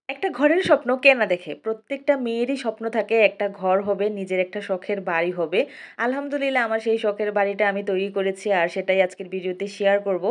একটা ঘরের স্বপ্ন কে না দেখে? প্রত্যেকটা মেয়েরই স্বপ্ন থাকে একটা ঘর হবে, নিজের একটা শখের বাড়ি হবে। আলহামদুলিল্লাহ আমার সেই শখের বাড়িটা আমি তৈরি করেছি আর সেটাই আজকের ভিডিওতে শেয়ার করব।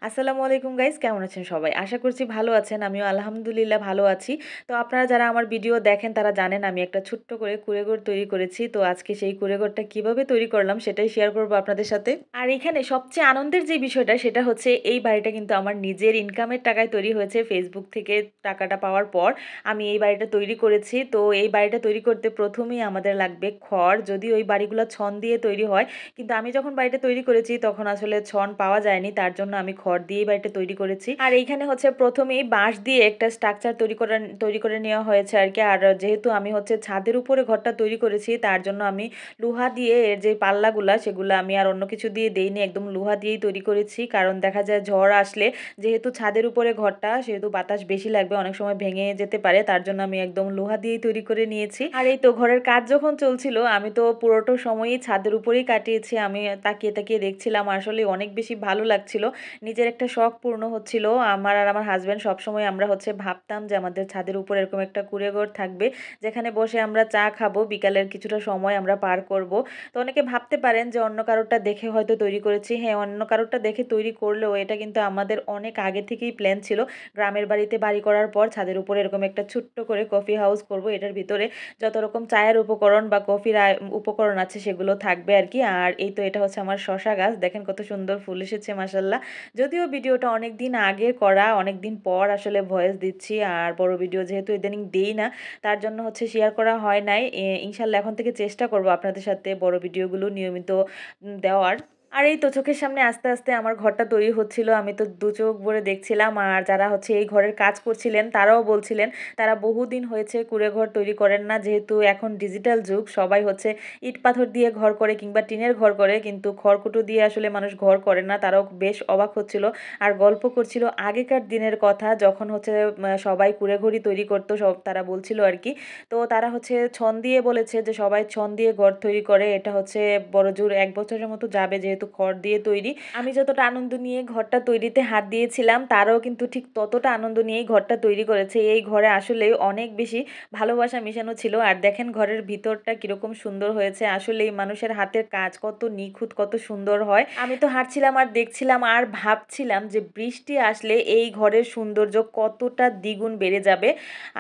আসসালামু আলাইকুম গাইস, কেমন আছেন সবাই? আশা করছি ভালো আছেন। আমিও আলহামদুলিল্লাহ ভালো আছি। তো আপনারা যারা আমার ভিডিও দেখেন তারা জানেন আমি একটা ছোট্ট করে কুঁড়েঘর তৈরি করেছি। তো আজকে সেই কুঁড়েঘরটা কিভাবে তৈরি করলাম সেটাই শেয়ার করব আপনাদের সাথে। আর এখানে সবচেয়ে আনন্দের যে বিষয়টা সেটা হচ্ছে এই বাড়িটা কিন্তু আমার নিজের ইনকামের টাকায় তৈরি হয়েছে। Facebook থেকে টাকাটা পাওয়ার পর আমি এই বাড়িটা তৈরি করেছি। তো এই বাড়িটা তৈরি করতে ১ম এই আমাদের লাগবে খড়। যদিও ওই বাড়িগুলা ছন দিয়ে তৈরি হয়। কিন্তু আমি যখন বাড়িটা তৈরি করেছি তখন আসলে ছন পাওয়া যায়নি। তার জন্য আমি খড় দিয়েই বাড়িটা তৈরি করেছি। আর এইখানে হচ্ছে ১ম এই বাঁশ দিয়ে একটা স্ট্রাকচার তৈরি করে নেওয়া হয়েছে আরকি। আর যেহেতু আমি হচ্ছে ছাদের উপরে ঘরটা তৈরি করেছি তার জন্য আমি লোহা দিয়ে এর যে পাল্লাগুলা সেগুলা আমি আর অন্য কিছু দিয়ে দেইনি। একদম লোহা দিয়েই তৈরি করেছি। কারণ দেখা যায় ঝড় আসলে যেহেতু ছাদের উপরে ঘরটা সেহেতু বাতাস বেশি লাগবে, অনেক সময় ভেঙে যেতে পারে। তার জন্য আমি একদম লোহা দিয়েই তৈরি করে নিয়েছি। আর এই তো ঘরের কাজ যখন চলছিল আমি তো পুরোটা সময়ই ছাদের উপরেই কাটিয়েছি। আমি তাকিয়ে, তাকিয়ে দেখছিলাম, আসলে অনেক বেশি ভালো লাগছিল। নিজের একটা শখ পূর্ণ হচ্ছিল। আমার আর আমার হাসব্যান্ড সবসময় আমরা হচ্ছে ভাবতাম যে আমাদের ছাদের উপরে এরকম একটা কুঁড়েঘর থাকবে। যেখানে বসে আমরা চা খাবো, বিকালের কিছুটা সময় আমরা পার করব। তো অনেকে ভাবতে পারেন যে অন্য কারোরটা দেখে হয়তো তৈরি করেছি। হ্যাঁ, অন্য কারোরটা দেখে তৈরি করলেও এটা কিন্তু আমাদের অনেক আগে থেকেই প্ল্যান ছিল। গ্রামের বাড়িতে বাড়ি করার পর ছাদের উপরে এরকম একটা ছোট্ট করে কফি হাউস করব। এটার ভিতরে যত রকম চায়ের উপকরণ বা কফির উপকরণ আছে সেগুলো থাকবে আরকি। আর এই তো এটা হচ্ছে আমার শসা গাছ। দেখেন কত সুন্দর ফুল এসেছে মাশাআল্লাহ। যদিও ভিডিওটা অনেকদিন আগে করা, অনেকদিন পর আসলে ভয়েস দিচ্ছি। আর বড় ভিডিও যেহেতু ইদানিং দেই না, তার জন্য হচ্ছে শেয়ার করা হয় নাই। ইনশাআল্লাহ এখন থেকে চেষ্টা করব আপনাদের সাথে বড় ভিডিওগুলো নিয়মিত দেওয়ার। আর এই তো চোখের সামনে আস্তে, আস্তে আমার ঘরটা তৈরি হচ্ছিল। আমি তো দু চোখ ভরে দেখছিলাম। আর যারা হচ্ছে এই ঘরের কাজ করছিলেন তারাও বলছিলেন তারা বহুদিন হয়েছে কুঁড়েঘর তৈরি করেন না। যেহেতু এখন ডিজিটাল যুগ, সবাই হচ্ছে ইট পাথর দিয়ে ঘর করে কিংবা টিনের ঘর করে, কিন্তু খড়কুটো দিয়ে আসলে মানুষ ঘর করে না। তারাও বেশ অবাক হচ্ছিল আর গল্প করছিল আগেকার দিনের কথা, যখন হচ্ছে সবাই কুঁড়েঘরই তৈরি করতো। তারা বলছিল আরকি। তো তারা হচ্ছে ছন দিয়ে বলেছে যে সবাই ছন দিয়ে ঘর তৈরি করে। এটা হচ্ছে বড়জোর ১ বছরের মতো যাবে যেহেতু খড় দিয়ে তৈরি। আমি যতটা আনন্দ নিয়ে ঘরটা তৈরিতে হাত দিয়েছিলাম তারাও কিন্তু ঠিক ততটা আনন্দ নিয়েই ঘরটা তৈরি করেছে। এই ঘরে আসলেই অনেক বেশি ভালোবাসা মেশানো ছিল। আর দেখেন ঘরের ভিতরটা কিরকম সুন্দর হয়েছে। আসলেই মানুষের হাতের কাজ কত নিখুঁত, কত সুন্দর হয়। আমি তো হাঁটছিলাম আর দেখছিলাম আর ভাবছিলাম যে বৃষ্টি আসলে এই ঘরের সৌন্দর্য কতটা দ্বিগুণ বেড়ে যাবে।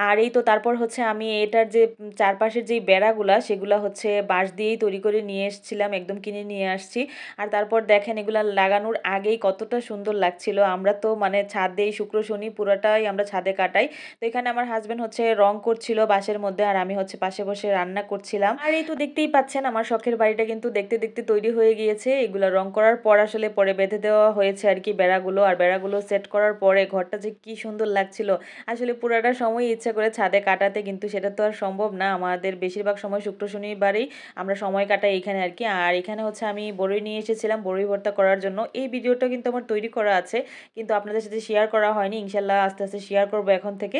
আর এই তো তারপর হচ্ছে আমি এটার যে চারপাশের যেই বেড়াগুলা সেগুলা হচ্ছে বাঁশ দিয়েই তৈরি করে নিয়ে এসেছিলাম, একদম কিনে নিয়ে আসছি। আর তারপর দেখেন এগুলা লাগানোর আগেই কতটা সুন্দর লাগছিল। আমরা তো মানে ছাদেই শুক্র শনি পুরোটাই আমরা ছাদে কাটাই। তো এখানে আমার হাসব্যান্ড হচ্ছে রং করছিল বাঁশের মধ্যে আর আমি হচ্ছে পাশে বসে রান্না করছিলাম। আর এই তো দেখতেই পাচ্ছেন আমার শখের বাড়িটা কিন্তু দেখতে, দেখতে তৈরি হয়ে গিয়েছে। এগুলা রং করার পর আসলে পরে বেঁধে দেওয়া হয়েছে আরকি বেড়াগুলো। আর বেড়াগুলো সেট করার পরে ঘরটা যে কি সুন্দর লাগছিল। আসলে পুরাটা সময়ই ইচ্ছা করে ছাদে কাটাতে, কিন্তু সেটা তো আর সম্ভব না। আমাদের বেশিরভাগ সময় শুক্র শনিবারেই আমরা সময় কাটাই এখানে আরকি। আর এখানে হচ্ছে আমি বড়ই নিয়ে এসেছিলাম বড়ই ভর্তা করার জন্য। এই ভিডিওটা কিন্তু আমার তৈরি করা আছে। কিন্তু আপনাদের সাথে শেয়ার করা হয়নি। ইনশাআল্লাহ আস্তে, আস্তে শেয়ার করব এখন থেকে।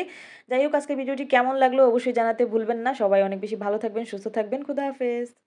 যাই হোক আজকের ভিডিওটি কেমন লাগলো অবশ্যই জানাতে ভুলবেন না। সবাই অনেক বেশি ভালো থাকবেন, সুস্থ থাকবেন। খোদা হাফেজ।